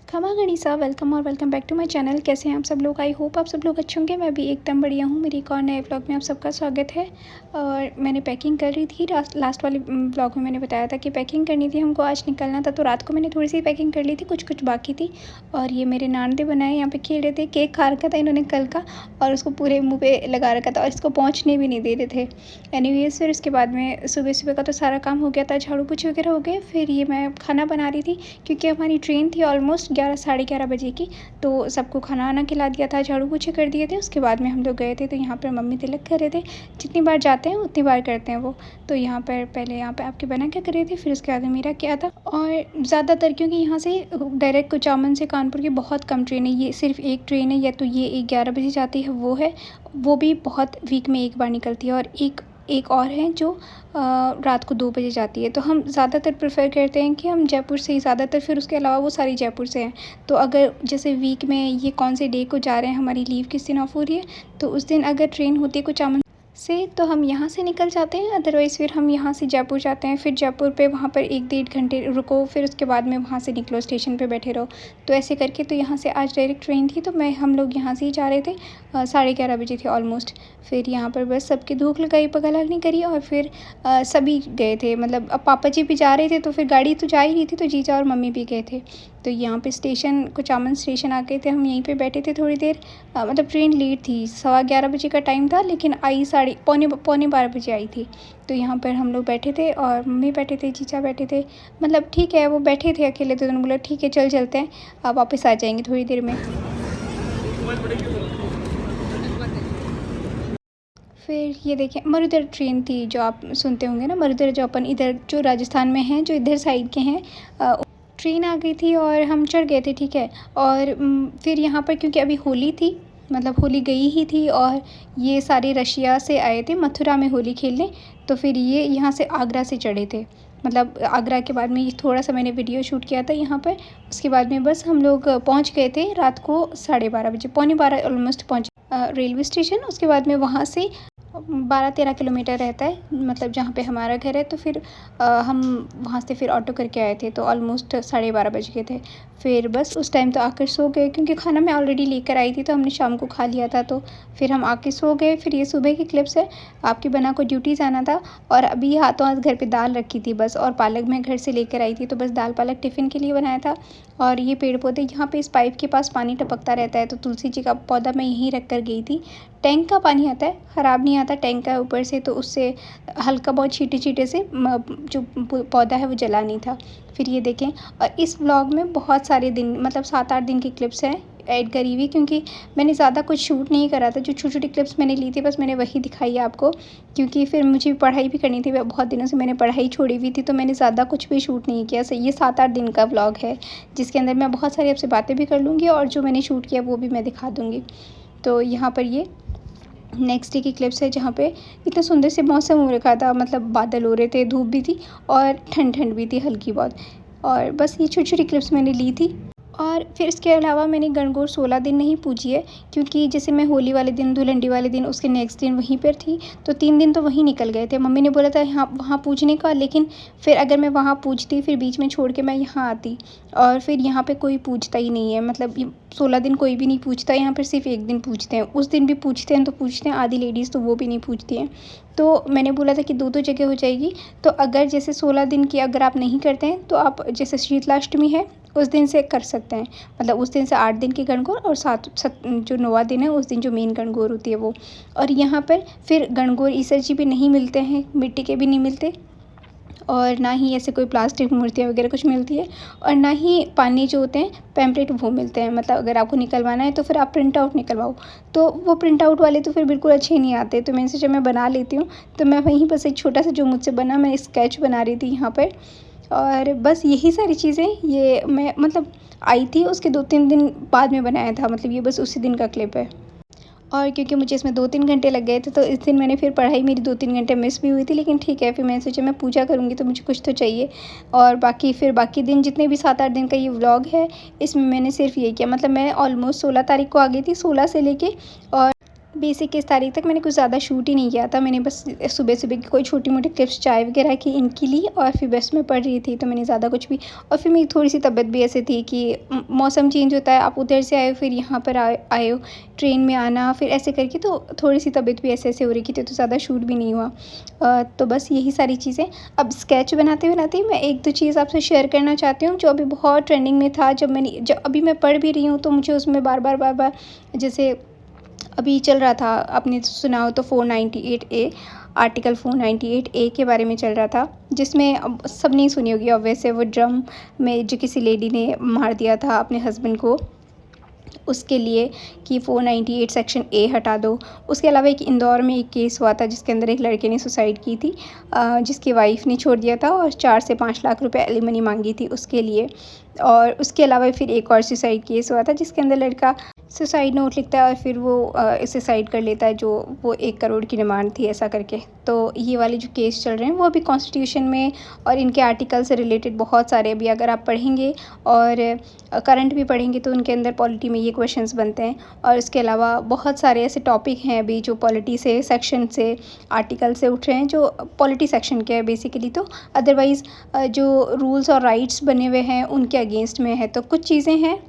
खमा गणिसा वेलकम और welcome back to my channel. कैसे हैं आप सब लोग? आई होप आप सब लोग अच्छे होंगे। मैं भी एकदम बढ़िया हूँ। मेरी एक और नए व्लॉग में आप सबका स्वागत है। और मैंने पैकिंग कर रही थी। लास्ट वाले व्लॉग में मैंने बताया था कि पैकिंग करनी थी, हमको आज निकलना था। तो रात को मैंने थोड़ी सी पैकिंग कर ली थी, कुछ कुछ बाकी थी। और ये मेरे नानदे बनाए यहाँ पे खेल रहे थे। केक खा रखा था इन्होंने कल का और उसको पूरे मुँह पे लगा रखा था और इसको पहुँचने भी नहीं दे रहे थे। एनीवेज फिर उसके बाद में सुबह सुबह का तो सारा काम हो गया था, झाड़ू पोछे वगैरह हो गए। फिर ये मैं खाना बना रही थी क्योंकि हमारी ट्रेन थी ऑलमोस्ट 11 साढ़े 11 बजे की। तो सबको खाना वाना खिला दिया था, झाड़ू पोछे कर दिए थे। उसके बाद में हम लोग गए थे। तो यहाँ पर मम्मी तिलक कर रहे थे। जितनी बार जाते हैं उतनी बार करते हैं वो। तो यहाँ पर पहले यहाँ पर आपके बना क्या कर रहे थे, फिर उसके बाद मेरा क्या था। और ज़्यादातर क्योंकि यहाँ से डायरेक्ट कुचामन से कानपुर की बहुत कम ट्रेन है, ये सिर्फ एक ट्रेन है, या तो ये 11 बजे जाती है वो है, वो भी बहुत वीक में एक बार निकलती है। और एक और है जो रात को 2 बजे जाती है। तो हम ज़्यादातर प्रेफर करते हैं कि हम जयपुर से ही ज़्यादातर, फिर उसके अलावा वो सारी जयपुर से हैं। तो अगर जैसे वीक में ये कौन से डे को जा रहे हैं, हमारी लीव किस दिन ऑफ हो रही है, तो उस दिन अगर ट्रेन होती है कुचामन से तो हम यहाँ से निकल जाते हैं। अदरवाइज़ फिर हम यहाँ से जयपुर जाते हैं। फिर जयपुर पे वहाँ पर 1-1.5 घंटे रुको, फिर उसके बाद में वहाँ से निकलो, स्टेशन पे बैठे रहो। तो ऐसे करके तो यहाँ से आज डायरेक्ट ट्रेन थी, तो हम लोग यहाँ से ही जा रहे थे। 11:30 बजे थे ऑलमोस्ट। फिर यहाँ पर बस सबकी धूप लगाई, पगलागनी करी और फिर सभी गए थे। मतलब अब पापा जी भी जा रहे थे, तो फिर गाड़ी तो जा ही रही थी, तो जीजा और मम्मी भी गए थे। तो यहाँ पे स्टेशन कुचामन स्टेशन आ गए थे। हम यहीं पे बैठे थे थोड़ी देर। मतलब ट्रेन लेट थी, 11:15 बजे का टाइम था, लेकिन आई पौने 12 बजे आई थी। तो यहाँ पर हम लोग बैठे थे और मम्मी बैठे थे, जीजा बैठे थे। मतलब ठीक है, वो बैठे थे अकेले, तो उन्होंने बोला ठीक है चल चलते हैं, अब वापस आ जाएंगे थोड़ी देर में। फिर ये देखिए मरुधर ट्रेन थी, जो आप सुनते होंगे ना, मरुधर, जो अपन इधर जो राजस्थान में हैं, जो इधर साइड के हैं। ट्रेन आ गई थी और हम चढ़ गए थे, ठीक है। और फिर यहाँ पर क्योंकि अभी होली थी, मतलब होली गई ही थी, और ये सारे रशिया से आए थे मथुरा में होली खेलने। तो फिर ये यहाँ से आगरा से चढ़े थे। मतलब आगरा के बाद में ये थोड़ा सा मैंने वीडियो शूट किया था यहाँ पर। उसके बाद में बस हम लोग पहुँच गए थे रात को 12:30 बजे, पौने 12 ऑलमोस्ट पहुँचे रेलवे स्टेशन। उसके बाद में वहाँ से 12-13 किलोमीटर रहता है, मतलब जहाँ पे हमारा घर है। तो फिर हम वहाँ से फिर ऑटो करके आए थे। तो ऑलमोस्ट 12:30 बज गए थे। फिर बस उस टाइम तो आकर सो गए, क्योंकि खाना मैं ऑलरेडी लेकर आई थी, तो हमने शाम को खा लिया था। तो फिर हम आके सो गए। फिर ये सुबह की क्लिप्स है। आपकी बना को ड्यूटी जाना था, और अभी हाथों हाथ घर पे दाल रखी थी बस, और पालक मैं घर से लेकर आई थी, तो बस दाल पालक टिफ़िन के लिए बनाया था। और ये पेड़ पौधे यहाँ पे इस पाइप के पास पानी टपकता रहता है, तो तुलसी जी का पौधा मैं यहीं रख कर गई थी। टैंक का पानी आता है, ख़राब नहीं आता, टैंक का ऊपर से, तो उससे हल्का बहुत छींटे छींटे से जो पौधा है वो जला नहीं था। फिर ये देखें। और इस व्लॉग में बहुत सारे दिन, मतलब 7-8 दिन की क्लिप्स हैं ऐड करी हुई, क्योंकि मैंने ज़्यादा कुछ शूट नहीं करा था। जो छोटी छोटी क्लिप्स मैंने ली थी, बस मैंने वही दिखाई है आपको, क्योंकि फिर मुझे पढ़ाई भी करनी थी। बहुत दिनों से मैंने पढ़ाई छोड़ी हुई थी, तो मैंने ज़्यादा कुछ भी शूट नहीं किया। सही, ये 7-8 दिन का व्लॉग है, जिसके अंदर मैं बहुत सारी आपसे बातें भी कर लूँगी, और जो मैंने शूट किया वो भी मैं दिखा दूँगी। तो यहाँ पर ये नेक्स्ट डे की क्लिप्स है, जहाँ पे इतना सुंदर से मौसम हो रखा था। मतलब बादल हो रहे थे, धूप भी थी, और ठंड ठंड भी थी हल्की बहुत। और बस ये छोटी छोटी क्लिप्स मैंने ली थी। और फिर इसके अलावा मैंने गणगौर 16 दिन नहीं पूजी है, क्योंकि जैसे मैं होली वाले दिन, धुलंडी वाले दिन, उसके नेक्स्ट दिन वहीं पर थी। तो 3 दिन तो वहीं निकल गए थे। मम्मी ने बोला था यहाँ वहाँ पूजने का, लेकिन फिर अगर मैं वहाँ पूजती, फिर बीच में छोड़ के मैं यहाँ आती, और फिर यहाँ पे कोई पूजता ही नहीं है। मतलब 16 दिन कोई भी नहीं पूजता, यहाँ पर सिर्फ एक दिन पूजते हैं। उस दिन भी पूजते हैं तो पूजते हैं, आधी लेडीज़ तो वो भी नहीं पूजती हैं। तो मैंने बोला था कि 2-2 जगह हो जाएगी। तो अगर जैसे 16 दिन की अगर आप नहीं करते हैं, तो आप जैसे शीतलाष्टमी है उस दिन से कर सकते हैं। मतलब उस दिन से 8 दिन की गणगौर, और 7 जो 9वां दिन है उस दिन जो मेन गणगौर होती है वो। और यहाँ पर फिर गणगौर ईसर जी भी नहीं मिलते हैं, मिट्टी के भी नहीं मिलते, और ना ही ऐसे कोई प्लास्टिक मूर्तियाँ वगैरह कुछ मिलती है, और ना ही पानी जो होते हैं पैम्पलेट वो मिलते हैं। मतलब अगर आपको निकलवाना है तो फिर आप प्रिंट आउट निकलवाओ। तो वो प्रिंट आउट वाले तो फिर बिल्कुल अच्छे नहीं आते। तो मैंने सोचा मैं बना लेती हूँ। तो मैं वहीं बस एक छोटा सा जो मुझसे बना, मैं स्केच बना रही थी यहाँ पर। और बस यही सारी चीज़ें, ये मैं मतलब आई थी उसके 2-3 दिन बाद में बनाया था। मतलब ये बस उसी दिन का क्लिप है। और क्योंकि मुझे इसमें 2-3 घंटे लग गए थे, तो इस दिन मैंने फिर पढ़ाई मेरी 2-3 घंटे मिस भी हुई थी, लेकिन ठीक है। फिर मैंने सोचा मैं पूजा करूँगी तो मुझे कुछ तो चाहिए। और बाकी दिन जितने भी 7-8 दिन का ये व्लॉग है, इसमें मैंने सिर्फ ये किया। मतलब मैं ऑलमोस्ट 16 तारीख को आ गई थी, 16 से लेके और बेसिक 21 तारीख तक मैंने कुछ ज़्यादा शूट ही नहीं किया था। मैंने बस सुबह-सुबह की कोई छोटी-मोटी क्लिप्स चाय वगैरह की इनकी ली और फिर बस मैं पढ़ रही थी, तो मैंने ज़्यादा कुछ भी। और फिर मेरी थोड़ी-सी तबीयत भी ऐसे थी कि मौसम चेंज होता है, आप उधर से आए हो फिर यहाँ पर आए हो, ट्रेन में आना फिर ऐसे करके, तो थोड़ी-सी तबीयत भी ऐसे-ऐसे हो रही थी, तो ज़्यादा शूट भी नहीं हुआ। तो बस यही सारी चीज़ें। अब स्केच बनाते-बनाते मैं 1-2 चीज़ आपसे शेयर करना चाहती हूँ, जो अभी बहुत ट्रेंडिंग में था। जब अभी मैं पढ़ भी रही हूँ, तो मुझे उसमें बार-बार जैसे अभी चल रहा था, आपने सुना हो तो 498 ए, आर्टिकल 498 ए के बारे में चल रहा था, जिसमें अब सबने ही सुनी होगी ऑब्वियस है, वो ड्रम में जो किसी लेडी ने मार दिया था अपने हस्बैंड को, उसके लिए कि 498 सेक्शन ए हटा दो। उसके अलावा एक इंदौर में एक केस हुआ था जिसके अंदर एक लड़के ने सुसाइड की थी, जिसकी वाइफ ने छोड़ दिया था और 4 से 5 लाख रुपए एलिमनी मांगी थी उसके लिए। और उसके अलावा फिर एक और सुसाइड केस हुआ था जिसके अंदर लड़का सुसाइड नोट लिखता है और फिर वो सुसाइड कर लेता है, जो वो 1 करोड़ की डिमांड थी ऐसा करके। तो ये वाले जो केस चल रहे हैं वो अभी कॉन्स्टिट्यूशन में और इनके आर्टिकल से रिलेटेड बहुत सारे, अभी अगर आप पढ़ेंगे और करंट भी पढ़ेंगे तो उनके अंदर पॉलिटी में ये क्वेश्चंस बनते हैं। और इसके अलावा बहुत सारे ऐसे टॉपिक हैं अभी जो पॉलिटी से, सेक्शन से, आर्टिकल से उठ रहे हैं, जो पॉलिटी सेक्शन के हैं बेसिकली। तो अदरवाइज़ जो रूल्स और राइट्स बने हुए हैं उनके अगेंस्ट में है। तो कुछ चीज़ें हैं,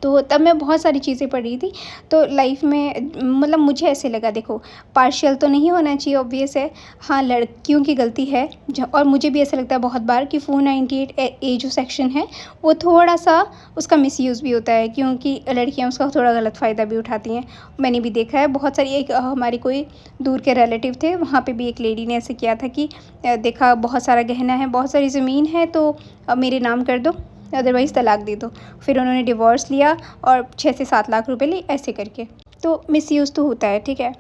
तो तब मैं बहुत सारी चीज़ें पढ़ रही थी। तो लाइफ में मतलब मुझे ऐसे लगा, देखो पार्शियल तो नहीं होना चाहिए, ऑब्वियस है। हाँ, लड़कियों की गलती है और मुझे भी ऐसा लगता है बहुत बार कि 498 ए जो सेक्शन है वो थोड़ा-सा उसका मिसयूज़ भी होता है, क्योंकि लड़कियाँ उसका थोड़ा गलत फ़ायदा भी उठाती हैं। मैंने भी देखा है बहुत सारी। एक हमारे कोई दूर के रिलेटिव थे, वहाँ पे भी एक लेडी ने ऐसे किया था कि देखा बहुत सारा गहना है, बहुत सारी ज़मीन है, तो मेरे नाम कर दो, अदरवाइज़ तलाक दे दो। फिर उन्होंने डिवोर्स लिया और 6 से 7 लाख रुपए लिए ऐसे करके। तो मिसयूज़ तो होता है, ठीक है।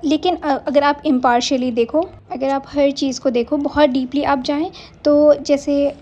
लेकिन अगर आप इम्पार्शियली देखो, अगर आप हर चीज़ को देखो, बहुत डीपली आप जाएँ, तो जैसे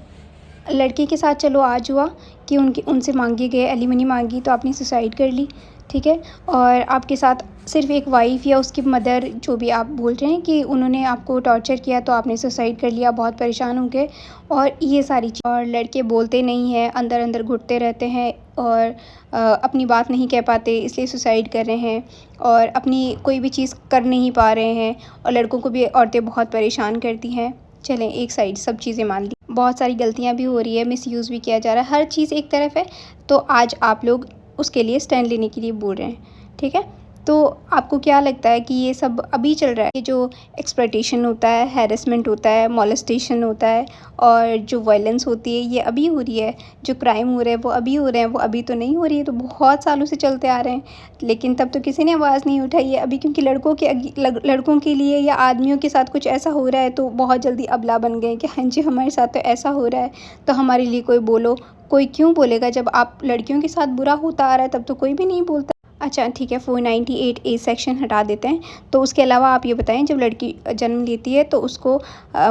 लड़के के साथ चलो आज हुआ कि उनसे मांगे गए एलिमनी मांगी, तो आपने सुसाइड कर ली, ठीक है। और आपके साथ सिर्फ एक वाइफ़ या उसकी मदर, जो भी आप बोल रहे हैं कि उन्होंने आपको टॉर्चर किया, तो आपने सुसाइड कर लिया, बहुत परेशान हो गए। और ये सारी चीज़, और लड़के बोलते नहीं हैं, अंदर अंदर घुटते रहते हैं और अपनी बात नहीं कह पाते, इसलिए सुसाइड कर रहे हैं और अपनी कोई भी चीज़ कर नहीं पा रहे हैं। और लड़कों को भी औरतें बहुत परेशान करती हैं। चलें एक साइड सब चीज़ें मान ली, बहुत सारी गलतियाँ भी हो रही है, मिसयूज़ भी किया जा रहा है, हर चीज़ एक तरफ है। तो आज आप लोग उसके लिए स्टैंड लेने के लिए बोल रहे हैं, ठीक है। तो आपको क्या लगता है कि ये सब अभी चल रहा है? ये जो एक्सप्लॉयटेशन होता है, हैरेसमेंट होता है, मोलेस्टेशन होता है और जो वायलेंस होती है, ये अभी हो रही है। जो क्राइम हो रहे हैं वो अभी हो रहे हैं, वो अभी तो नहीं हो रही है, तो बहुत सालों से चलते आ रहे हैं। लेकिन तब तो किसी ने आवाज़ नहीं उठाई है। अभी क्योंकि लड़कों के लिए या आदमियों के साथ कुछ ऐसा हो रहा है, तो बहुत जल्दी अबला बन गए कि हाँ जी, हमारे साथ तो ऐसा हो रहा है, तो हमारे लिए कोई बोलो। कोई क्यों बोलेगा? जब आप लड़कियों के साथ बुरा होता आ रहा है तब तो कोई भी नहीं बोलता। अच्छा ठीक है, 498 ए सेक्शन हटा देते हैं। तो उसके अलावा आप ये बताएं, जब लड़की जन्म लेती है तो उसको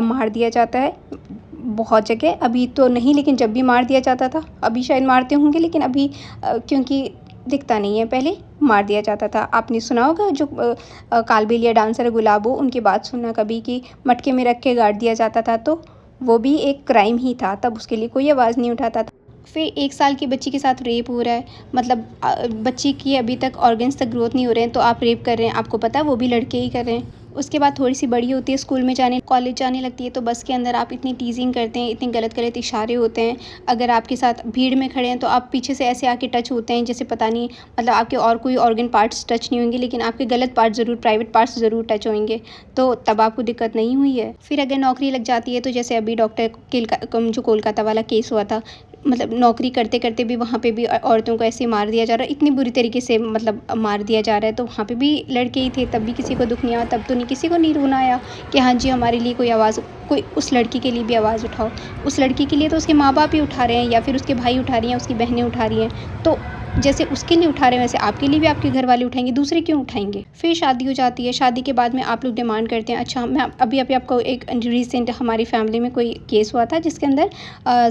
मार दिया जाता है बहुत जगह। अभी तो नहीं, लेकिन जब भी मार दिया जाता था, अभी शायद मारते होंगे, लेकिन अभी क्योंकि दिखता नहीं है, पहले मार दिया जाता था। आपने सुना होगा जो कालबेलिया डांसर है गुलाबो, उनकी बात सुनना कभी कि मटके में रख के गाड़ दिया जाता था, तो वो भी एक क्राइम ही था। तब उसके लिए कोई आवाज़ नहीं उठाता था। फिर 1 साल की बच्ची के साथ रेप हो रहा है, मतलब बच्ची की अभी तक ऑर्गन्स तक ग्रोथ नहीं हो रहे हैं, तो आप रेप कर रहे हैं, आपको पता है वो भी लड़के ही कर रहे हैं। उसके बाद थोड़ी सी बड़ी होती है, स्कूल में जाने, कॉलेज जाने लगती है, तो बस के अंदर आप इतनी टीजिंग करते हैं, इतने गलत गलत इशारे होते हैं। अगर आपके साथ भीड़ में खड़े हैं तो आप पीछे से ऐसे आके टच होते हैं जैसे पता नहीं, मतलब आपके और कोई ऑर्गन पार्ट्स टच नहीं होंगे, लेकिन आपके गलत पार्ट ज़रूर, प्राइवेट पार्ट्स ज़रूर टच होंगे। तो तब आपको दिक्कत नहीं हुई है। फिर अगर नौकरी लग जाती है, तो जैसे अभी डॉक्टर जो कोलकाता वाला केस हुआ था, मतलब नौकरी करते करते भी वहाँ पे भी औरतों को ऐसे मार दिया जा रहा है, इतनी बुरी तरीके से मतलब मार दिया जा रहा है। तो वहाँ पे भी लड़के ही थे, तब भी किसी को दुख नहीं आया, तब तो नहीं किसी को नहीं रोना आया कि हाँ जी हमारे लिए कोई आवाज़, कोई उस लड़की के लिए भी आवाज़ उठाओ। उस लड़की के लिए तो उसके माँ बाप ही उठा रहे हैं, या फिर उसके भाई उठा रही हैं, उसकी बहनें उठा रही हैं। तो जैसे उसके लिए उठा रहे हैं, वैसे आपके लिए भी आपके घर वाले उठाएंगे, दूसरे क्यों उठाएंगे? फिर शादी हो जाती है, शादी के बाद में आप लोग डिमांड करते हैं। अच्छा, मैं अभी आपको एक रिसेंट हमारी फैमिली में कोई केस हुआ था जिसके अंदर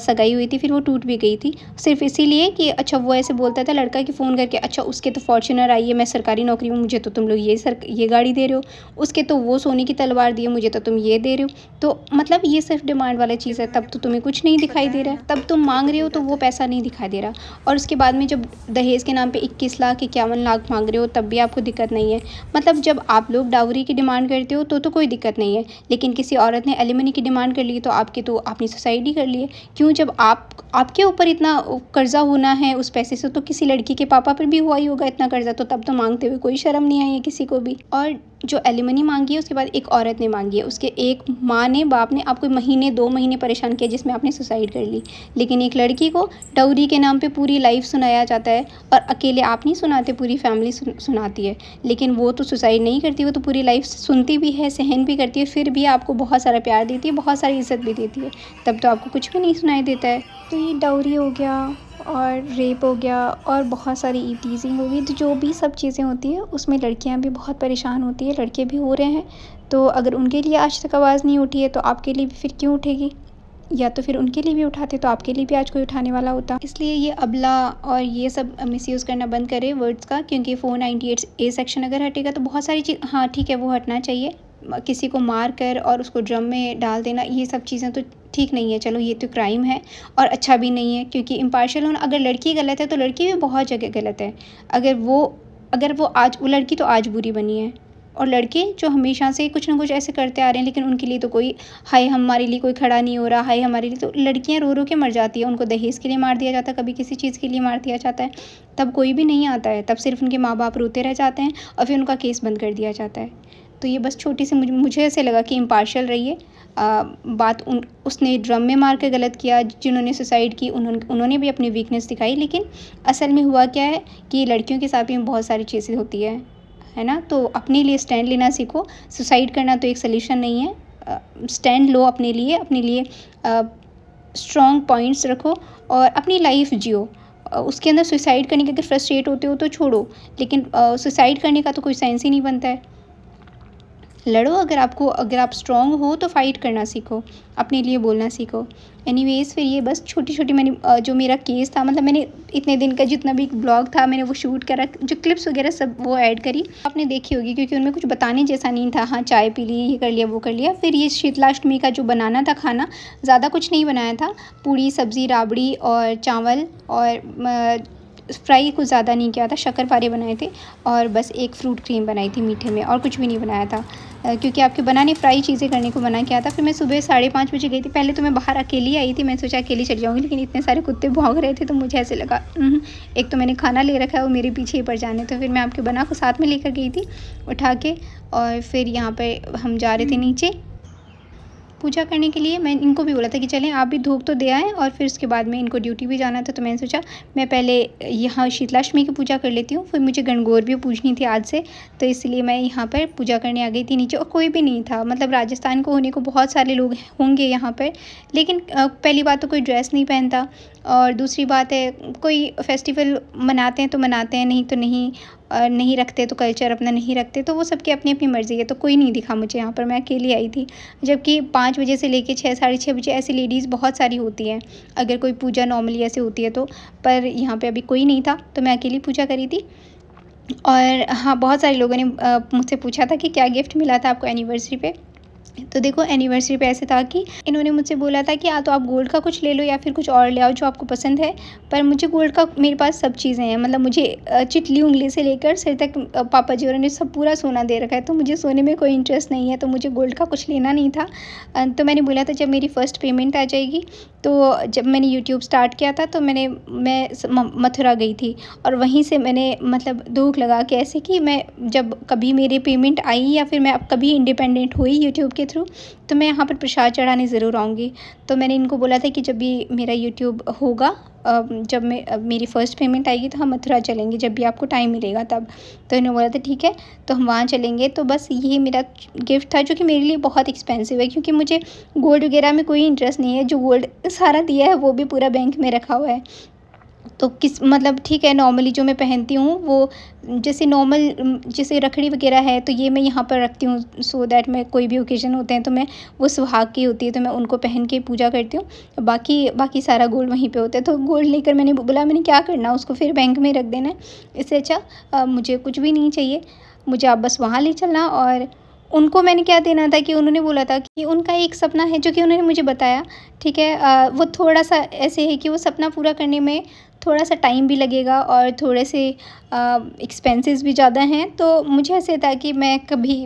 सगाई हुई थी, फिर वो टूट भी गई थी, सिर्फ इसीलिए कि अच्छा वो ऐसे बोलता था लड़का कि फ़ोन करके, अच्छा उसके तो फॉर्च्यूनर आई है, मैं सरकारी नौकरी हूँ, मुझे तो तुम लोग ये गाड़ी दे रहे हो, उसके तो वो सोने की तलवार दी है, मुझे तो तुम ये दे रहे हो। तो मतलब ये सिर्फ डिमांड वाला चीज़ है, तब तो तुम्हें कुछ नहीं दिखाई दे रहा है, तब तुम मांग रहे हो तो वो पैसा नहीं दिखाई दे रहा। और उसके बाद में जब दहेज के नाम पे 21 लाख 51 लाख मांग रहे हो तब भी आपको दिक्कत नहीं है। मतलब जब आप लोग डाउरी की डिमांड करते हो तो कोई दिक्कत नहीं है, लेकिन किसी औरत ने एलिमनी की डिमांड कर ली तो आपने सुसाइड ही कर ली है। क्यों? जब आपके ऊपर इतना कर्जा होना है उस पैसे से, तो किसी लड़की के पापा पर भी हुआ ही होगा इतना कर्जा, तो तब तो मांगते हुए कोई शर्म नहीं आई है किसी को भी। और जो एलिमनी मांगी है उसके बाद एक औरत ने मांगी है, उसके एक माँ ने बाप ने आपको महीने 2 महीने परेशान किया जिसमें आपने सुसाइड कर ली। लेकिन एक लड़की को डाउरी के नाम पे पूरी लाइफ सुनाया जाता है, और अकेले आप नहीं सुनाते, पूरी फैमिली सुनाती है। लेकिन वो तो सुसाइड नहीं करती, वो तो पूरी लाइफ सुनती भी है, सहन भी करती है, फिर भी आपको बहुत सारा प्यार देती है, बहुत सारी इज्जत भी देती है, तब तो आपको कुछ भी नहीं सुनाई देता है। तो ये डाउरी हो गया और रेप हो गया और बहुत सारी टीजिंग हो गई, तो जो भी सब चीज़ें होती है उसमें लड़कियां भी बहुत परेशान होती है, लड़के भी हो रहे हैं। तो अगर उनके लिए आज तक आवाज़ नहीं उठी है तो आपके लिए भी फिर क्यों उठेगी? या तो फिर उनके लिए भी उठाते तो आपके लिए भी आज कोई उठाने वाला होता। इसलिए ये अबला और ये सब मिसयूज़ करना बंद करें वर्ड्स का, क्योंकि 498A सेक्शन अगर हटेगा तो बहुत सारी चीज़, हाँ ठीक है वो हटना चाहिए। किसी को मार कर और उसको ड्रम में डाल देना, ये सब चीज़ें तो ठीक नहीं है। चलो ये तो क्राइम है और अच्छा भी नहीं है, क्योंकि इम्पार्शियल होना, अगर लड़की गलत है तो लड़की भी बहुत जगह गलत है। अगर वो आज, वो लड़की तो आज बुरी बनी है, और लड़के जो हमेशा से कुछ ना कुछ ऐसे करते आ रहे हैं, लेकिन उनके लिए तो कोई हाय हमारे लिए कोई खड़ा नहीं हो रहा, हाय हमारे लिए। तो लड़कियां रो रो के मर जाती है, उनको दहेज के लिए मार दिया जाता है, कभी किसी चीज़ के लिए मार दिया जाता है, तब कोई भी नहीं आता है, तब सिर्फ उनके माँ बाप रोते रह जाते हैं और फिर उनका केस बंद कर दिया जाता है। तो ये बस छोटी सी मुझे ऐसे लगा कि इम्पार्शियल रहिए। बात उसने ड्रम में मार के गलत किया, जिन्होंने सुसाइड की उन्होंने भी अपनी वीकनेस दिखाई, लेकिन असल में हुआ क्या है कि लड़कियों के साथ भी बहुत सारी चीज़ें होती है ना। तो अपने लिए स्टैंड लेना सीखो, सुसाइड करना तो एक सल्यूशन नहीं है। स्टैंड लो अपने लिए स्ट्रॉन्ग पॉइंट्स रखो और अपनी लाइफ जियो। उसके अंदर सुसाइड करने के अगर फ्रस्ट्रेट होते हो तो छोड़ो, लेकिन सुसाइड करने का तो कोई सेंस ही नहीं बनता है। लड़ो, अगर आप स्ट्रॉन्ग हो तो फाइट करना सीखो, अपने लिए बोलना सीखो। एनीवेज़ फिर ये बस छोटी छोटी मैंने जो मेरा केस था, मतलब मैंने इतने दिन का जितना भी ब्लॉग था मैंने वो शूट करा, जो क्लिप्स वगैरह सब वो ऐड करी, आपने देखी होगी, क्योंकि उनमें कुछ बताने जैसा नहीं था। हाँ चाय पी ली, ये कर लिया वो कर लिया। फिर ये शीतलाष्टमी का जो बनाना था खाना, ज़्यादा कुछ नहीं बनाया था, पूड़ी सब्ज़ी राबड़ी और चावल और फ्राई कुछ ज़्यादा नहीं किया था, शक्करपारे बनाए थे और बस एक फ्रूट क्रीम बनाई थी मीठे में, और कुछ भी नहीं बनाया था, क्योंकि आपके बनाने फ्राई चीज़ें करने को मना किया था। फिर मैं सुबह 5:30 बजे गई थी। पहले तो मैं बाहर अकेली आई थी, मैं सोचा अकेली चली जाऊँगी, लेकिन इतने सारे कुत्ते भौंक रहे थे तो मुझे ऐसे लगा एक तो मैंने खाना ले रखा है, वो मेरे पीछे ही पड़ जाने, तो फिर मैं आपके बना को साथ में लेकर गई थी उठा के। और फिर यहाँ पर हम जा रहे थे नीचे पूजा करने के लिए। मैं इनको भी बोला था कि चलें आप भी धूप तो दे आएँ, और फिर उसके बाद में इनको ड्यूटी भी जाना था, तो मैंने सोचा मैं पहले यहाँ शीतलाष्टमी की पूजा कर लेती हूँ, फिर मुझे गणगौर भी पूजनी थी आज से, तो इसलिए मैं यहाँ पर पूजा करने आ गई थी नीचे। और कोई भी नहीं था, मतलब राजस्थान को होने को बहुत सारे लोग होंगे यहाँ पर, लेकिन पहली बात तो कोई ड्रेस नहीं पहनता, और दूसरी बात है कोई फेस्टिवल मनाते हैं तो मनाते हैं, नहीं तो नहीं रखते, तो कल्चर अपना नहीं रखते, तो वो सबकी अपनी अपनी मर्ज़ी है। तो कोई नहीं दिखा मुझे यहाँ पर, मैं अकेली आई थी, जबकि 5 बजे से लेके 6 साढ़े 6 बजे ऐसी लेडीज़ बहुत सारी होती हैं अगर कोई पूजा नॉर्मली ऐसे होती है तो। पर यहाँ पे अभी कोई नहीं था तो मैं अकेली पूजा करी थी। और हाँ, बहुत सारे लोगों ने मुझसे पूछा था कि क्या गिफ्ट मिला था आपको एनिवर्सरी पे। तो देखो एनिवर्सरी पे ऐसे था कि इन्होंने मुझसे बोला था कि या तो आप गोल्ड का कुछ ले लो या फिर कुछ और ले आओ जो आपको पसंद है। पर मुझे गोल्ड का, मेरे पास सब चीज़ें हैं, मतलब मुझे चिटली उंगली से लेकर सिर तक पापा जी और ने सब पूरा सोना दे रखा है, तो मुझे सोने में कोई इंटरेस्ट नहीं है, तो मुझे गोल्ड का कुछ लेना नहीं था। तो मैंने बोला था जब मेरी फ़र्स्ट पेमेंट आ जाएगी, तो जब मैंने यूट्यूब स्टार्ट किया था तो मैं मथुरा गई थी, और वहीं से मैंने मतलब दुख लगा के ऐसे कि मैं जब कभी मेरी पेमेंट आई या फिर मैं अब कभी इंडिपेंडेंट हुई यूट्यूब के थ्रू, तो मैं यहाँ पर प्रसाद चढ़ाने ज़रूर आऊँगी। तो मैंने इनको बोला था कि जब भी मेरा यूट्यूब होगा, जब मेरी फ़र्स्ट पेमेंट आएगी तो हम मथुरा चलेंगे, जब भी आपको टाइम मिलेगा तब। तो इन्होंने बोला था ठीक है, तो हम वहाँ चलेंगे। तो बस ये मेरा गिफ्ट था, जो कि मेरे लिए बहुत एक्सपेंसिव है, क्योंकि मुझे गोल्ड वगैरह में कोई इंटरेस्ट नहीं है। जो गोल्ड सारा दिया है वो भी पूरा बैंक में रखा हुआ है। तो मतलब ठीक है, नॉर्मली जो मैं पहनती हूँ वो जैसे नॉर्मल जैसे रखड़ी वगैरह है, तो ये मैं यहाँ पर रखती हूँ सो दैट मैं कोई भी ओकेज़न होते हैं तो मैं वो सुहाग की होती है तो मैं उनको पहन के पूजा करती हूँ। बाकी सारा गोल्ड वहीं पे होता है। तो गोल्ड लेकर मैंने बोला मैंने क्या करना, उसको फिर बैंक में रख देना है। इससे अच्छा मुझे कुछ भी नहीं चाहिए, मुझे आप बस वहाँ ले चलना और उनको मैंने क्या देना था कि उन्होंने बोला था कि उनका एक सपना है जो कि उन्होंने मुझे बताया, ठीक है। वो थोड़ा-सा ऐसे है कि वो सपना पूरा करने में थोड़ा-सा टाइम भी लगेगा और थोड़े से एक्सपेंसेस भी ज़्यादा हैं। तो मुझे ऐसे था कि मैं कभी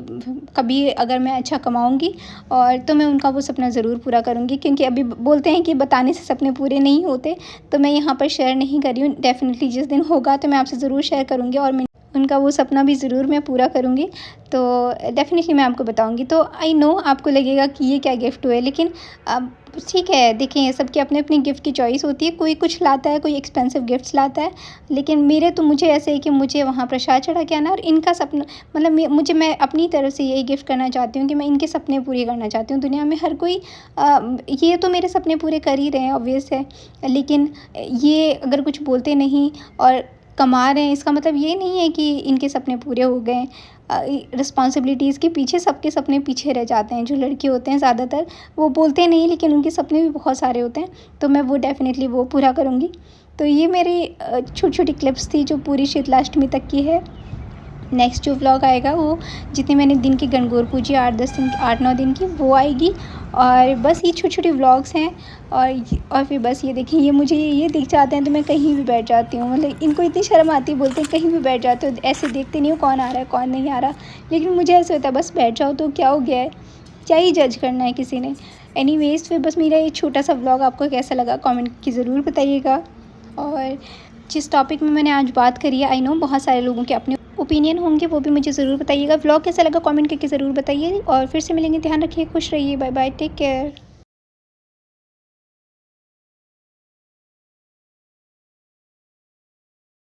कभी अगर मैं अच्छा कमाऊँगी और तो मैं उनका वो सपना ज़रूर पूरा करूँगी, क्योंकि अभी बोलते हैं कि बताने से सपने पूरे नहीं होते। तो मैं यहाँ पर शेयर नहीं कर रही हूँ, डेफ़िनेटली जिस दिन होगा तो मैं आपसे ज़रूर शेयर करूँगी और मैं उनका वो सपना भी ज़रूर मैं पूरा करूँगी। तो डेफ़िनेटली मैं आपको बताऊँगी। तो आई नो आपको लगेगा कि ये क्या गिफ्ट हुए, लेकिन अब ठीक है, देखिए सबकी अपनी-अपनी गिफ्ट की चॉइस होती है। कोई कुछ लाता है, कोई एक्सपेंसिव गिफ्ट्स लाता है, लेकिन मेरे तो मुझे ऐसे है कि मुझे वहाँ प्रसाद चढ़ा के आना है और इनका सपना मतलब मैं अपनी तरफ से यही गिफ्ट करना चाहती हूँ कि मैं इनके सपने पूरे करना चाहती हूँ। दुनिया में हर कोई ये तो मेरे सपने पूरे कर ही रहे हैं, ऑब्वियस है, लेकिन ये अगर कुछ बोलते नहीं और कमा रहे हैं, इसका मतलब ये नहीं है कि इनके सपने पूरे हो गए। रिस्पॉन्सिबिलिटीज़ के पीछे सबके सपने पीछे रह जाते हैं। जो लड़के होते हैं ज़्यादातर वो बोलते नहीं, लेकिन उनके सपने भी बहुत सारे होते हैं। तो मैं वो डेफ़िनेटली वो पूरा करूँगी। तो ये मेरी छोटी-छोटी क्लिप्स थी जो पूरी शीतलाष्टमी तक की है। नेक्स्ट जो व्लॉग आएगा वो जितने मैंने दिन की गणगौर पूजी 8-10 दिन 8-9 दिन की वो आएगी। और बस ये छोटे-छोटे व्लॉग्स हैं और फिर बस ये देखिए, ये मुझे ये दिख जाते हैं तो मैं कहीं भी बैठ जाती हूँ। मतलब इनको इतनी शर्म आती है, बोलते हैं कहीं भी बैठ जाते हो, ऐसे देखते नहीं हो कौन आ रहा है कौन नहीं आ रहा। लेकिन मुझे ऐसा होता है बस बैठ जाओ तो क्या हो गया है, क्या ही जज करना है किसी ने। एनीवेज़ फिर बस मेरा ये छोटा-सा व्लॉग आपको कैसा लगा कमेंट की ज़रूर बताइएगा। और जिस टॉपिक में मैंने आज बात करी है, आई नो बहुत सारे लोगों के अपने ओपिनियन होंगे, वो भी मुझे ज़रूर बताइएगा। व्लॉग कैसा लगा कमेंट करके ज़रूर बताइए और फिर से मिलेंगे। ध्यान रखिए, खुश रहिए, बाय बाय, टेक केयर।